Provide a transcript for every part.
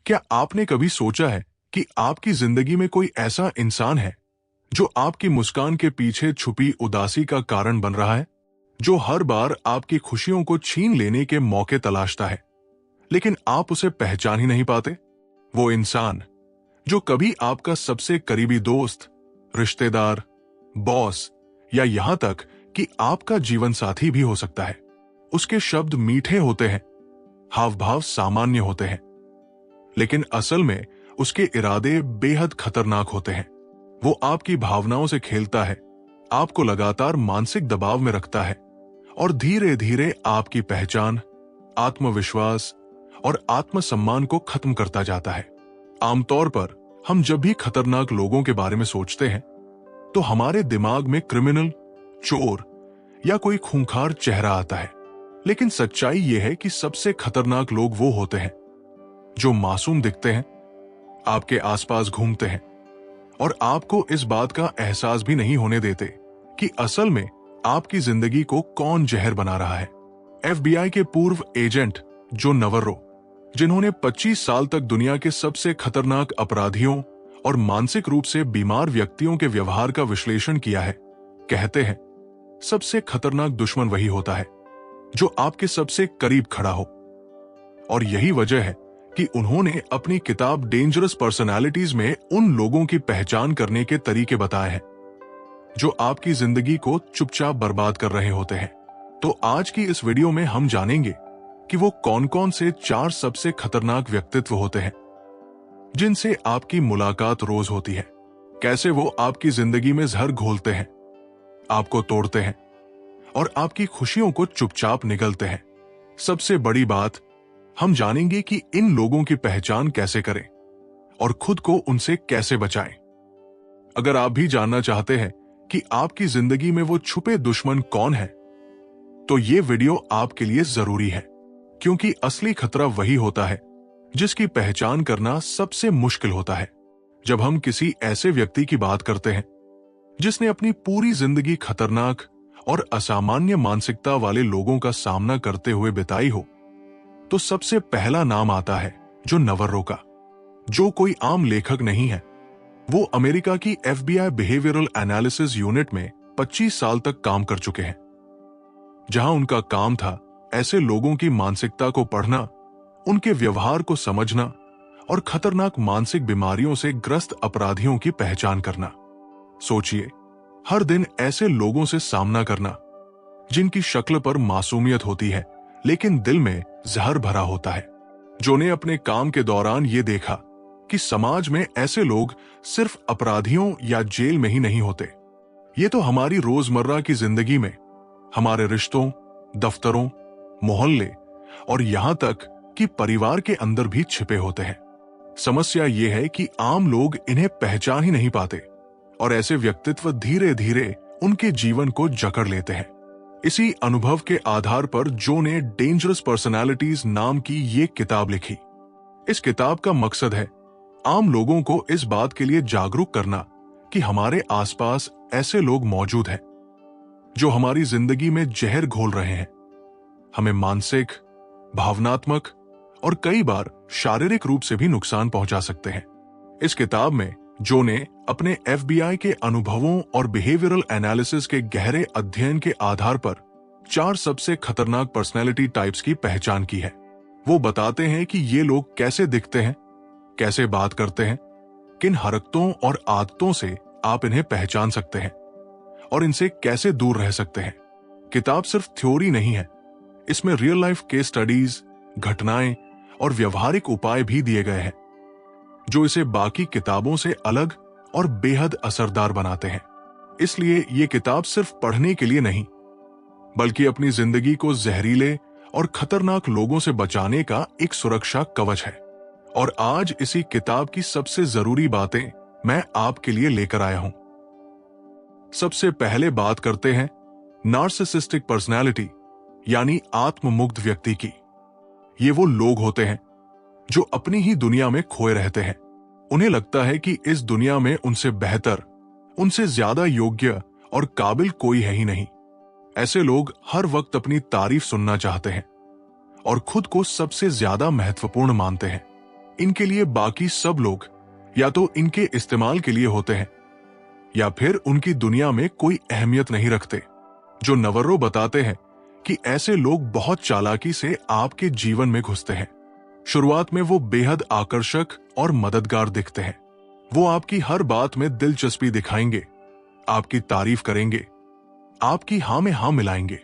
क्या आपने कभी सोचा है कि आपकी जिंदगी में कोई ऐसा इंसान है जो आपकी मुस्कान के पीछे छुपी उदासी का कारण बन रहा है, जो हर बार आपकी खुशियों को छीन लेने के मौके तलाशता है, लेकिन आप उसे पहचान ही नहीं पाते? वो इंसान जो कभी आपका सबसे करीबी दोस्त, रिश्तेदार, बॉस या यहां तक कि आपका जीवन साथी भी हो सकता है। उसके शब्द मीठे होते हैं, हाव भाव सामान्य होते हैं, लेकिन असल में उसके इरादे बेहद खतरनाक होते हैं। वो आपकी भावनाओं से खेलता है, आपको लगातार मानसिक दबाव में रखता है और धीरे धीरे आपकी पहचान, आत्मविश्वास और आत्मसम्मान को खत्म करता जाता है। आमतौर पर हम जब भी खतरनाक लोगों के बारे में सोचते हैं तो हमारे दिमाग में क्रिमिनल, चोर या कोई खूंखार चेहरा आता है, लेकिन सच्चाई यह है कि सबसे खतरनाक लोग वो होते हैं जो मासूम दिखते हैं, आपके आसपास घूमते हैं और आपको इस बात का एहसास भी नहीं होने देते कि असल में आपकी जिंदगी को कौन जहर बना रहा है। एफबीआई के पूर्व एजेंट जो नवर्रो, जिन्होंने 25 साल तक दुनिया के सबसे खतरनाक अपराधियों और मानसिक रूप से बीमार व्यक्तियों के व्यवहार का विश्लेषण किया है, कहते हैं सबसे खतरनाक दुश्मन वही होता है जो आपके सबसे करीब खड़ा हो। और यही वजह है कि उन्होंने अपनी किताब डेंजरस पर्सनालिटीज में उन लोगों की पहचान करने के तरीके बताए हैं जो आपकी जिंदगी को चुपचाप बर्बाद कर रहे होते हैं। तो आज की इस वीडियो में हम जानेंगे कि वो कौन-कौन से 4 सबसे खतरनाक व्यक्तित्व होते हैं जिनसे आपकी मुलाकात रोज होती है, कैसे वो आपकी जिंदगी में जहर घोलते हैं, आपको तोड़ते हैं और आपकी खुशियों को चुपचाप निगलते हैं। सबसे बड़ी बात, हम जानेंगे कि इन लोगों की पहचान कैसे करें और खुद को उनसे कैसे बचाएं। अगर आप भी जानना चाहते हैं कि आपकी जिंदगी में वो छुपे दुश्मन कौन है, तो ये वीडियो आपके लिए जरूरी है, क्योंकि असली खतरा वही होता है जिसकी पहचान करना सबसे मुश्किल होता है। जब हम किसी ऐसे व्यक्ति की बात करते हैं जिसने अपनी पूरी जिंदगी खतरनाक और असामान्य मानसिकता वाले लोगों का सामना करते हुए बिताई हो, तो सबसे पहला नाम आता है जो नवर्रो का, जो कोई आम लेखक नहीं है। वो अमेरिका की एफबीआई बिहेवियरल एनालिसिस यूनिट में 25 साल तक काम कर चुके हैं, जहां उनका काम था ऐसे लोगों की मानसिकता को पढ़ना, उनके व्यवहार को समझना और खतरनाक मानसिक बीमारियों से ग्रस्त अपराधियों की पहचान करना। सोचिए, हर दिन ऐसे लोगों से सामना करना जिनकी शक्ल पर मासूमियत होती है लेकिन दिल में जहर भरा होता है। जो ने अपने काम के दौरान ये देखा कि समाज में ऐसे लोग सिर्फ अपराधियों या जेल में ही नहीं होते, ये तो हमारी रोजमर्रा की जिंदगी में, हमारे रिश्तों, दफ्तरों, मोहल्ले और यहां तक कि परिवार के अंदर भी छिपे होते हैं। समस्या यह है कि आम लोग इन्हें पहचान ही नहीं पाते और ऐसे व्यक्तित्व धीरे धीरे उनके जीवन को जकड़ लेते हैं। इसी अनुभव के आधार पर जो ने डेंजरस पर्सनालिटीज नाम की ये किताब लिखी। इस किताब का मकसद है आम लोगों को इस बात के लिए जागरूक करना कि हमारे आसपास ऐसे लोग मौजूद हैं जो हमारी जिंदगी में जहर घोल रहे हैं, हमें मानसिक, भावनात्मक और कई बार शारीरिक रूप से भी नुकसान पहुंचा सकते हैं। इस किताब में जो ने अपने एफबीआई के अनुभवों और बिहेवियरल एनालिसिस के गहरे अध्ययन के आधार पर 4 सबसे खतरनाक पर्सनैलिटी टाइप्स की पहचान की है। वो बताते हैं कि ये लोग कैसे दिखते हैं, कैसे बात करते हैं, किन हरकतों और आदतों से आप इन्हें पहचान सकते हैं और इनसे कैसे दूर रह सकते हैं। किताब सिर्फ थ्योरी नहीं है, इसमें रियल लाइफ केस स्टडीज, घटनाएं और व्यवहारिक उपाय भी दिए गए हैं जो इसे बाकी किताबों से अलग और बेहद असरदार बनाते हैं। इसलिए ये किताब सिर्फ पढ़ने के लिए नहीं, बल्कि अपनी जिंदगी को जहरीले और खतरनाक लोगों से बचाने का एक सुरक्षा कवच है। और आज इसी किताब की सबसे जरूरी बातें मैं आपके लिए लेकर आया हूं। सबसे पहले बात करते हैं नार्सिसिस्टिक पर्सनैलिटी यानी आत्ममुग्ध व्यक्ति की। ये वो लोग होते हैं जो अपनी ही दुनिया में खोए रहते हैं। उन्हें लगता है कि इस दुनिया में उनसे बेहतर, उनसे ज्यादा योग्य और काबिल कोई है ही नहीं। ऐसे लोग हर वक्त अपनी तारीफ सुनना चाहते हैं और खुद को सबसे ज्यादा महत्वपूर्ण मानते हैं। इनके लिए बाकी सब लोग या तो इनके इस्तेमाल के लिए होते हैं या फिर उनकी दुनिया में कोई अहमियत नहीं रखते। जो नवर्रो बताते हैं कि ऐसे लोग बहुत चालाकी से आपके जीवन में घुसते हैं। शुरुआत में वो बेहद आकर्षक और मददगार दिखते हैं। वो आपकी हर बात में दिलचस्पी दिखाएंगे, आपकी तारीफ करेंगे, आपकी हाँ में हाँ मिलाएंगे,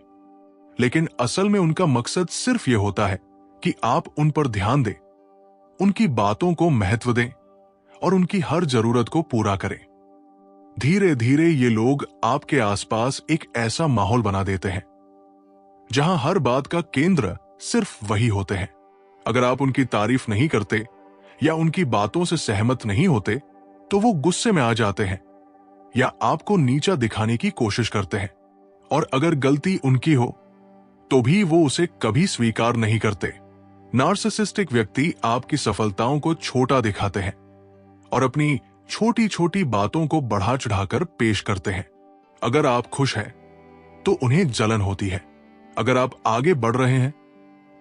लेकिन असल में उनका मकसद सिर्फ ये होता है कि आप उन पर ध्यान दें, उनकी बातों को महत्व दें और उनकी हर जरूरत को पूरा करें। धीरे धीरे ये लोग आपके आसपास एक ऐसा माहौल बना देते हैं जहां हर बात का केंद्र सिर्फ वही होते हैं। अगर आप उनकी तारीफ नहीं करते या उनकी बातों से सहमत नहीं होते तो वो गुस्से में आ जाते हैं या आपको नीचा दिखाने की कोशिश करते हैं, और अगर गलती उनकी हो तो भी वो उसे कभी स्वीकार नहीं करते। नार्सिसिस्टिक व्यक्ति आपकी सफलताओं को छोटा दिखाते हैं और अपनी छोटी छोटी बातों को बढ़ा चढ़ाकर पेश करते हैं। अगर आप खुश हैं तो उन्हें जलन होती है। अगर आप आगे बढ़ रहे हैं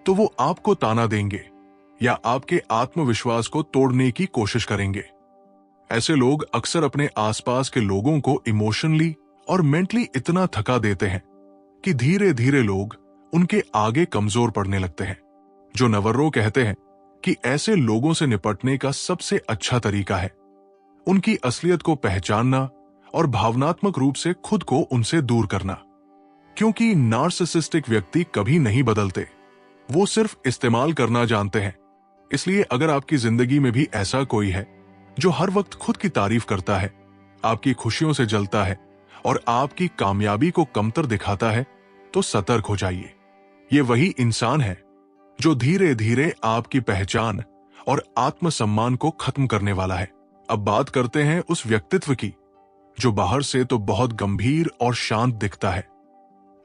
तो वो आपको ताना देंगे या आपके आत्मविश्वास को तोड़ने की कोशिश करेंगे। ऐसे लोग अक्सर अपने आसपास के लोगों को इमोशनली और मेंटली इतना थका देते हैं कि धीरे धीरे लोग उनके आगे कमजोर पड़ने लगते हैं। जो नवर्रो कहते हैं कि ऐसे लोगों से निपटने का सबसे अच्छा तरीका है उनकी असलियत को पहचानना और भावनात्मक रूप से खुद को उनसे दूर करना, क्योंकि नार्सिसिस्टिक व्यक्ति कभी नहीं बदलते, वो सिर्फ इस्तेमाल करना जानते हैं। इसलिए अगर आपकी जिंदगी में भी ऐसा कोई है जो हर वक्त खुद की तारीफ करता है, आपकी खुशियों से जलता है और आपकी कामयाबी को कमतर दिखाता है, तो सतर्क हो जाइए। ये वही इंसान है जो धीरे धीरे आपकी पहचान और आत्मसम्मान को खत्म करने वाला है। अब बात करते हैं उस व्यक्तित्व की जो बाहर से तो बहुत गंभीर और शांत दिखता है,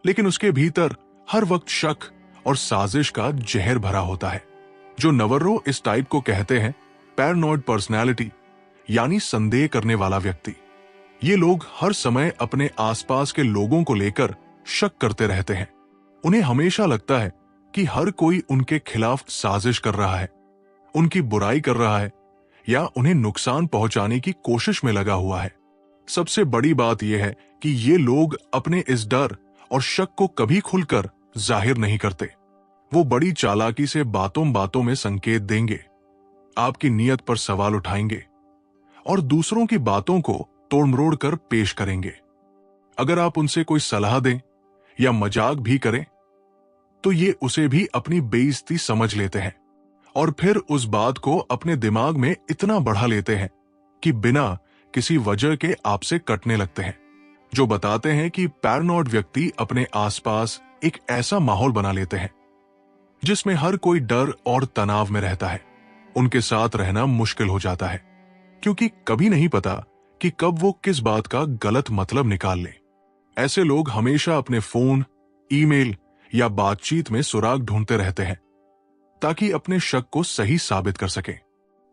लेकिन उसके भीतर हर वक्त शक और साजिश का जहर भरा होता है। जो नवर्रो इस टाइप को कहते हैं पैरानॉइड पर्सनैलिटी, यानी संदेह करने वाला व्यक्ति। ये लोग हर समय अपने आसपास के लोगों को लेकर शक करते रहते हैं। उन्हें हमेशा लगता है कि हर कोई उनके खिलाफ साजिश कर रहा है, उनकी बुराई कर रहा है या उन्हें नुकसान पहुंचाने की कोशिश में लगा हुआ है। सबसे बड़ी बात यह है कि ये लोग अपने इस डर और शक को कभी खुलकर जाहिर नहीं करते। वो बड़ी चालाकी से बातों बातों में संकेत देंगे, आपकी नीयत पर सवाल उठाएंगे और दूसरों की बातों को तोड़-मरोड़ कर पेश करेंगे। अगर आप उनसे कोई सलाह दें या मजाक भी करें तो ये उसे भी अपनी बेइज्जती समझ लेते हैं और फिर उस बात को अपने दिमाग में इतना बढ़ा लेते हैं कि बिना किसी वजह के आपसे कटने लगते हैं। जो बताते हैं कि पैरानॉइड व्यक्ति अपने आसपास एक ऐसा माहौल बना लेते हैं जिसमें हर कोई डर और तनाव में रहता है। उनके साथ रहना मुश्किल हो जाता है क्योंकि कभी नहीं पता कि कब वो किस बात का गलत मतलब निकाल लें। ऐसे लोग हमेशा अपने फोन, ईमेल या बातचीत में सुराग ढूंढते रहते हैं ताकि अपने शक को सही साबित कर सकें।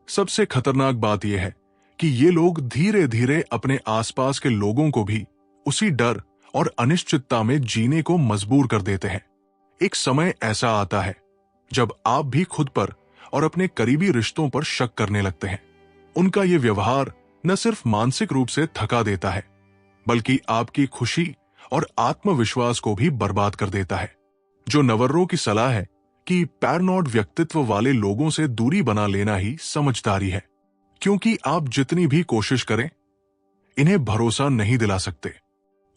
सबसे खतरनाक बात यह है कि ये लोग धीरे धीरे अपने आसपास के लोगों को भी उसी डर और अनिश्चितता में जीने को मजबूर कर देते हैं। एक समय ऐसा आता है जब आप भी खुद पर और अपने करीबी रिश्तों पर शक करने लगते हैं। उनका यह व्यवहार न सिर्फ मानसिक रूप से थका देता है बल्कि आपकी खुशी और आत्मविश्वास को भी बर्बाद कर देता है। जो नवर्रो की सलाह है कि पैरानॉइड व्यक्तित्व वाले लोगों से दूरी बना लेना ही समझदारी है, क्योंकि आप जितनी भी कोशिश करें इन्हें भरोसा नहीं दिला सकते।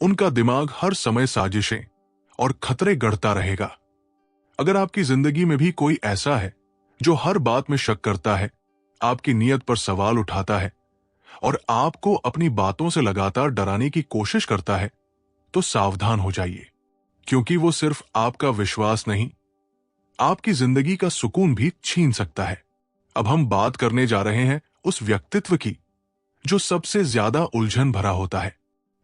उनका दिमाग हर समय साजिशें और खतरे गढ़ता रहेगा। अगर आपकी जिंदगी में भी कोई ऐसा है जो हर बात में शक करता है, आपकी नीयत पर सवाल उठाता है और आपको अपनी बातों से लगातार डराने की कोशिश करता है, तो सावधान हो जाइए, क्योंकि वो सिर्फ आपका विश्वास नहीं, आपकी जिंदगी का सुकून भी छीन सकता है। अब हम बात करने जा रहे हैं उस व्यक्तित्व की जो सबसे ज्यादा उलझन भरा होता है।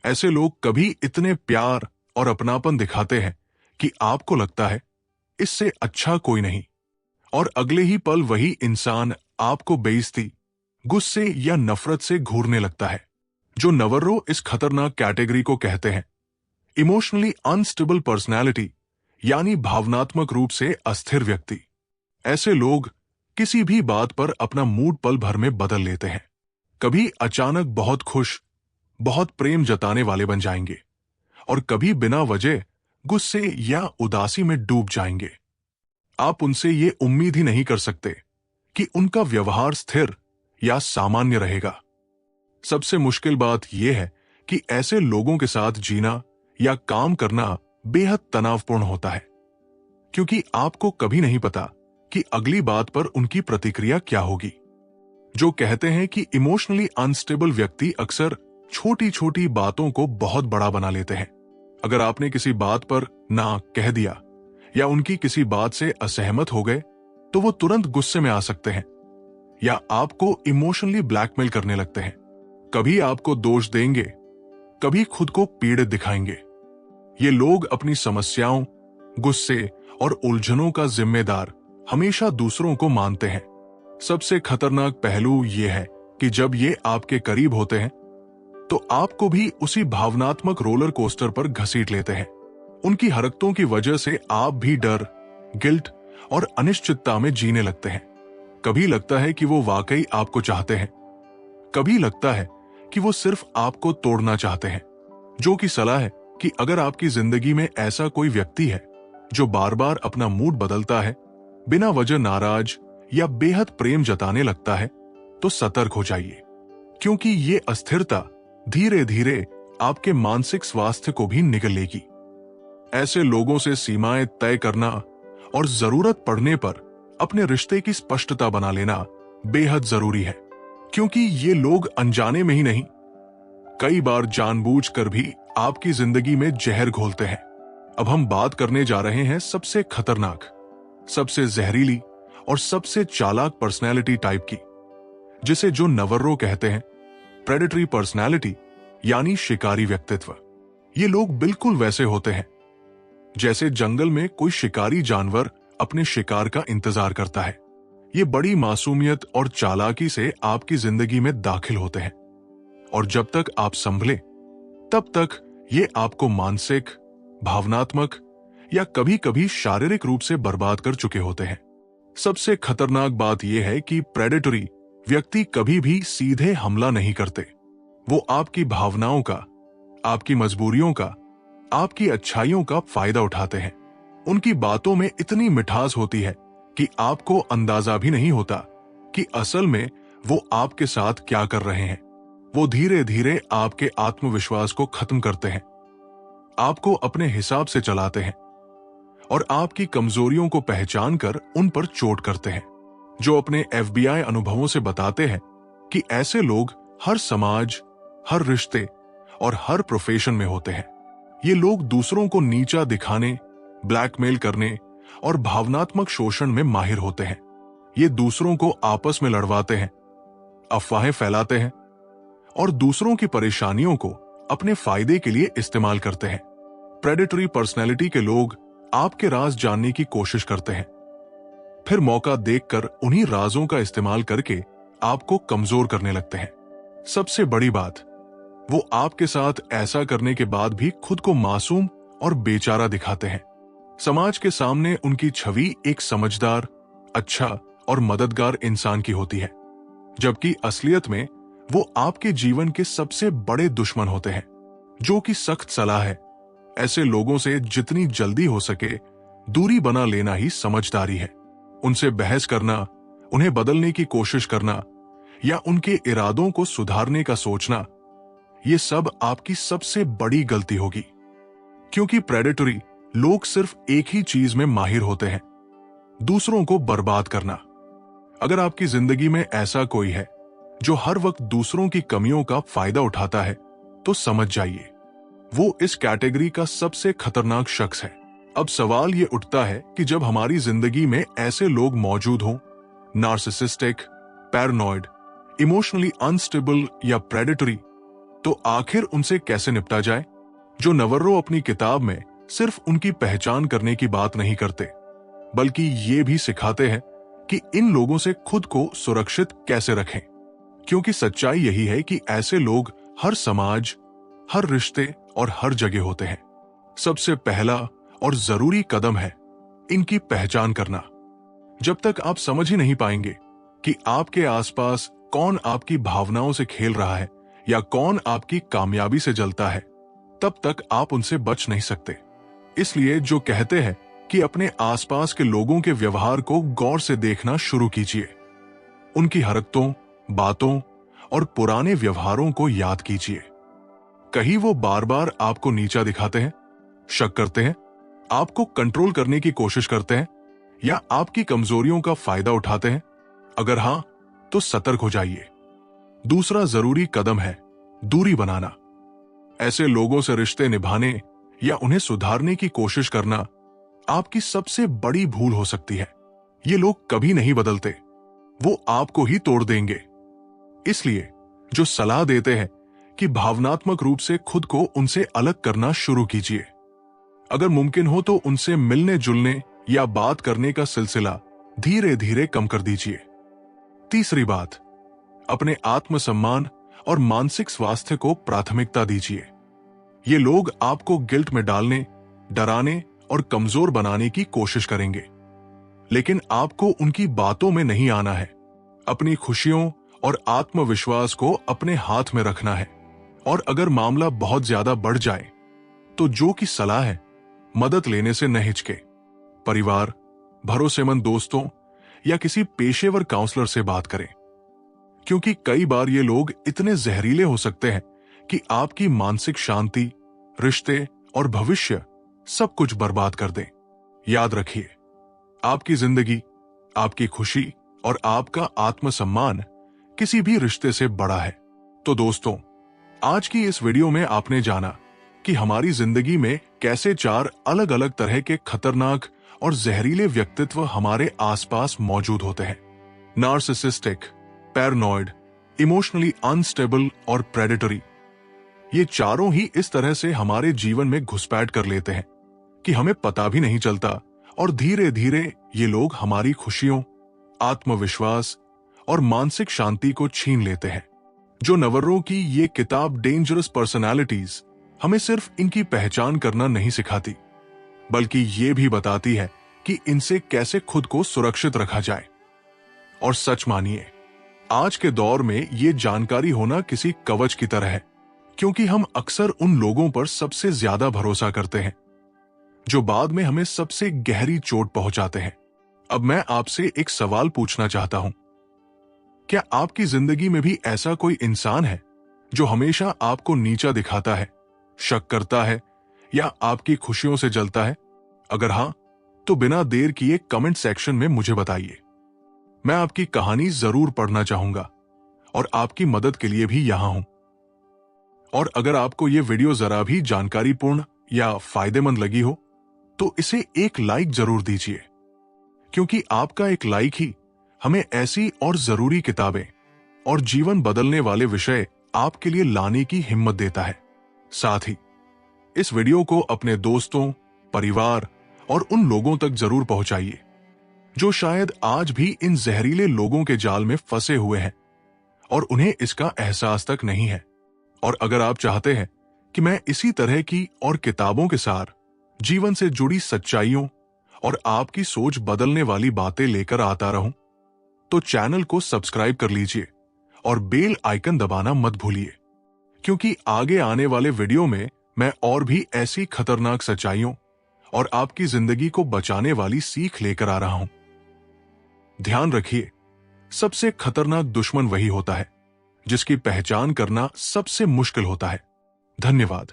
ऐसे लोग कभी इतने प्यार और अपनापन दिखाते हैं कि आपको लगता है इससे अच्छा कोई नहीं, और अगले ही पल वही इंसान आपको बेइज्जती, गुस्से या नफरत से घूरने लगता है। जो नवर्रो इस खतरनाक कैटेगरी को कहते हैं इमोशनली अनस्टेबल पर्सनैलिटी, यानी भावनात्मक रूप से अस्थिर व्यक्ति। ऐसे लोग किसी भी बात पर अपना मूड पल भर में बदल लेते हैं। कभी अचानक बहुत खुश, बहुत प्रेम जताने वाले बन जाएंगे और कभी बिना वजह गुस्से या उदासी में डूब जाएंगे। आप उनसे ये उम्मीद ही नहीं कर सकते कि उनका व्यवहार स्थिर या सामान्य रहेगा। सबसे मुश्किल बात यह है कि ऐसे लोगों के साथ जीना या काम करना बेहद तनावपूर्ण होता है, क्योंकि आपको कभी नहीं पता कि अगली बात पर उनकी प्रतिक्रिया क्या होगी। जो कहते हैं कि इमोशनली अनस्टेबल व्यक्ति अक्सर छोटी छोटी बातों को बहुत बड़ा बना लेते हैं। अगर आपने किसी बात पर ना कह दिया या उनकी किसी बात से असहमत हो गए तो वो तुरंत गुस्से में आ सकते हैं या आपको इमोशनली ब्लैकमेल करने लगते हैं। कभी आपको दोष देंगे, कभी खुद को पीड़ित दिखाएंगे। ये लोग अपनी समस्याओं, गुस्से और उलझनों का जिम्मेदार हमेशा दूसरों को मानते हैं। सबसे खतरनाक पहलू यह है कि जब ये आपके करीब होते हैं तो आपको भी उसी भावनात्मक रोलर कोस्टर पर घसीट लेते हैं। उनकी हरकतों की वजह से आप भी डर, गिल्ट और अनिश्चितता में जीने लगते हैं। कभी लगता है कि वो वाकई आपको चाहते हैं, कभी लगता है कि वो सिर्फ आपको तोड़ना चाहते हैं। जो कि सलाह है कि अगर आपकी जिंदगी में ऐसा कोई व्यक्ति है जो बार बार अपना मूड बदलता है, बिना वजह नाराज या बेहद प्रेम जताने लगता है, तो सतर्क हो जाइए, क्योंकि ये अस्थिरता धीरे धीरे आपके मानसिक स्वास्थ्य को भी निगल लेगी। ऐसे लोगों से सीमाएं तय करना और जरूरत पड़ने पर अपने रिश्ते की स्पष्टता बना लेना बेहद जरूरी है, क्योंकि ये लोग अनजाने में ही नहीं, कई बार जानबूझकर भी आपकी जिंदगी में जहर घोलते हैं। अब हम बात करने जा रहे हैं सबसे खतरनाक, सबसे जहरीली और सबसे चालाक पर्सनैलिटी टाइप की, जिसे जो नवर्रो कहते हैं, प्रेडेटरी पर्सनैलिटी यानी शिकारी व्यक्तित्व। ये लोग बिल्कुल वैसे होते हैं जैसे जंगल में कोई शिकारी जानवर अपने शिकार का इंतजार करता है। ये बड़ी मासूमियत और चालाकी से आपकी जिंदगी में दाखिल होते हैं और जब तक आप संभले तब तक ये आपको मानसिक, भावनात्मक या कभी कभी शारीरिक रूप से बर्बाद कर चुके होते हैं। सबसे खतरनाक बात यह है कि प्रेडेटरी व्यक्ति कभी भी सीधे हमला नहीं करते। वो आपकी भावनाओं का, आपकी मजबूरियों का, आपकी अच्छाइयों का फायदा उठाते हैं। उनकी बातों में इतनी मिठास होती है कि आपको अंदाजा भी नहीं होता कि असल में वो आपके साथ क्या कर रहे हैं। वो धीरे धीरे आपके आत्मविश्वास को खत्म करते हैं, आपको अपने हिसाब से चलाते हैं और आपकी कमजोरियों को पहचान कर उन पर चोट करते हैं। जो अपने FBI अनुभवों से बताते हैं कि ऐसे लोग हर समाज, हर रिश्ते और हर प्रोफेशन में होते हैं। ये लोग दूसरों को नीचा दिखाने, ब्लैकमेल करने और भावनात्मक शोषण में माहिर होते हैं। ये दूसरों को आपस में लड़वाते हैं, अफवाहें फैलाते हैं और दूसरों की परेशानियों को अपने फायदे के लिए इस्तेमाल करते हैं। प्रेडेटरी पर्सनैलिटी के लोग आपके राज जानने की कोशिश करते हैं, फिर मौका देखकर उन्हीं राजों का इस्तेमाल करके आपको कमजोर करने लगते हैं। सबसे बड़ी बात, वो आपके साथ ऐसा करने के बाद भी खुद को मासूम और बेचारा दिखाते हैं। समाज के सामने उनकी छवि एक समझदार, अच्छा और मददगार इंसान की होती है, जबकि असलियत में वो आपके जीवन के सबसे बड़े दुश्मन होते हैं। जो कि सख्त सलाह है, ऐसे लोगों से जितनी जल्दी हो सके दूरी बना लेना ही समझदारी है। उनसे बहस करना, उन्हें बदलने की कोशिश करना या उनके इरादों को सुधारने का सोचना, ये सब आपकी सबसे बड़ी गलती होगी, क्योंकि प्रेडेटरी लोग सिर्फ एक ही चीज में माहिर होते हैं, दूसरों को बर्बाद करना। अगर आपकी जिंदगी में ऐसा कोई है जो हर वक्त दूसरों की कमियों का फायदा उठाता है, तो समझ जाइए वो इस कैटेगरी का सबसे खतरनाक शख्स है। अब सवाल ये उठता है कि जब हमारी जिंदगी में ऐसे लोग मौजूद हों, नार्सिसिस्टिक, पैरानॉइड, इमोशनली अनस्टेबल या प्रेडेटरी, तो आखिर उनसे कैसे निपटा जाए। जो नवर्रो अपनी किताब में सिर्फ उनकी पहचान करने की बात नहीं करते, बल्कि ये भी सिखाते हैं कि इन लोगों से खुद को सुरक्षित कैसे रखें, क्योंकि सच्चाई यही है कि ऐसे लोग हर समाज, हर रिश्ते और हर जगह होते हैं। सबसे पहला और जरूरी कदम है इनकी पहचान करना। जब तक आप समझ ही नहीं पाएंगे कि आपके आसपास कौन आपकी भावनाओं से खेल रहा है या कौन आपकी कामयाबी से जलता है, तब तक आप उनसे बच नहीं सकते। इसलिए जो कहते हैं कि अपने आसपास के लोगों के व्यवहार को गौर से देखना शुरू कीजिए। उनकी हरकतों, बातों और पुराने व्यवहारों को याद कीजिए। कहीं वो बार बार आपको नीचा दिखाते हैं, शक करते हैं, आपको कंट्रोल करने की कोशिश करते हैं या आपकी कमजोरियों का फायदा उठाते हैं? अगर हां, तो सतर्क हो जाइए। दूसरा जरूरी कदम है दूरी बनाना। ऐसे लोगों से रिश्ते निभाने या उन्हें सुधारने की कोशिश करना आपकी सबसे बड़ी भूल हो सकती है। ये लोग कभी नहीं बदलते, वो आपको ही तोड़ देंगे। इसलिए जो सलाह देते हैं कि भावनात्मक रूप से खुद को उनसे अलग करना शुरू कीजिए। अगर मुमकिन हो तो उनसे मिलने जुलने या बात करने का सिलसिला धीरे धीरे कम कर दीजिए। तीसरी बात, अपने आत्मसम्मान और मानसिक स्वास्थ्य को प्राथमिकता दीजिए। ये लोग आपको गिल्ट में डालने, डराने और कमजोर बनाने की कोशिश करेंगे, लेकिन आपको उनकी बातों में नहीं आना है। अपनी खुशियों और आत्मविश्वास को अपने हाथ में रखना है। और अगर मामला बहुत ज्यादा बढ़ जाए तो जो की सलाह है, मदद लेने से न हिचके। परिवार, भरोसेमंद दोस्तों या किसी पेशेवर काउंसलर से बात करें, क्योंकि कई बार ये लोग इतने जहरीले हो सकते हैं कि आपकी मानसिक शांति, रिश्ते और भविष्य सब कुछ बर्बाद कर दें। याद रखिए, आपकी जिंदगी, आपकी खुशी और आपका आत्मसम्मान किसी भी रिश्ते से बड़ा है। तो दोस्तों, आज की इस वीडियो में आपने जाना कि हमारी जिंदगी में कैसे 4 अलग अलग तरह के खतरनाक और जहरीले व्यक्तित्व हमारे आसपास मौजूद होते हैं। नार्सिसिस्टिक, पैरानॉइड, इमोशनली अनस्टेबल और प्रेडेटरी। ये चारों ही इस तरह से हमारे जीवन में घुसपैठ कर लेते हैं कि हमें पता भी नहीं चलता, और धीरे धीरे ये लोग हमारी खुशियों, आत्मविश्वास और मानसिक शांति को छीन लेते हैं। जो नवर्रों की ये किताब डेंजरस पर्सनालिटीज हमें सिर्फ इनकी पहचान करना नहीं सिखाती, बल्कि ये भी बताती है कि इनसे कैसे खुद को सुरक्षित रखा जाए। और सच मानिए, आज के दौर में ये जानकारी होना किसी कवच की तरह है, क्योंकि हम अक्सर उन लोगों पर सबसे ज्यादा भरोसा करते हैं जो बाद में हमें सबसे गहरी चोट पहुंचाते हैं। अब मैं आपसे एक सवाल पूछना चाहता हूं, क्या आपकी जिंदगी में भी ऐसा कोई इंसान है जो हमेशा आपको नीचा दिखाता है, शक करता है या आपकी खुशियों से जलता है? अगर हां, तो बिना देर किए कमेंट सेक्शन में मुझे बताइए। मैं आपकी कहानी जरूर पढ़ना चाहूंगा और आपकी मदद के लिए भी यहां हूं। और अगर आपको यह वीडियो जरा भी जानकारीपूर्ण या फायदेमंद लगी हो तो इसे एक लाइक जरूर दीजिए, क्योंकि आपका एक लाइक ही हमें ऐसी और जरूरी किताबें और जीवन बदलने वाले विषय आपके लिए लाने की हिम्मत देता है। साथ ही इस वीडियो को अपने दोस्तों, परिवार और उन लोगों तक जरूर पहुंचाइए जो शायद आज भी इन जहरीले लोगों के जाल में फंसे हुए हैं और उन्हें इसका एहसास तक नहीं है। और अगर आप चाहते हैं कि मैं इसी तरह की और किताबों के साथ जीवन से जुड़ी सच्चाइयों और आपकी सोच बदलने वाली बातें लेकर आता रहूं, तो चैनल को सब्सक्राइब कर लीजिए और बेल आइकन दबाना मत भूलिए, क्योंकि आगे आने वाले वीडियो में मैं और भी ऐसी खतरनाक सच्चाइयों और आपकी जिंदगी को बचाने वाली सीख लेकर आ रहा हूं। ध्यान रखिए, सबसे खतरनाक दुश्मन वही होता है जिसकी पहचान करना सबसे मुश्किल होता है। धन्यवाद।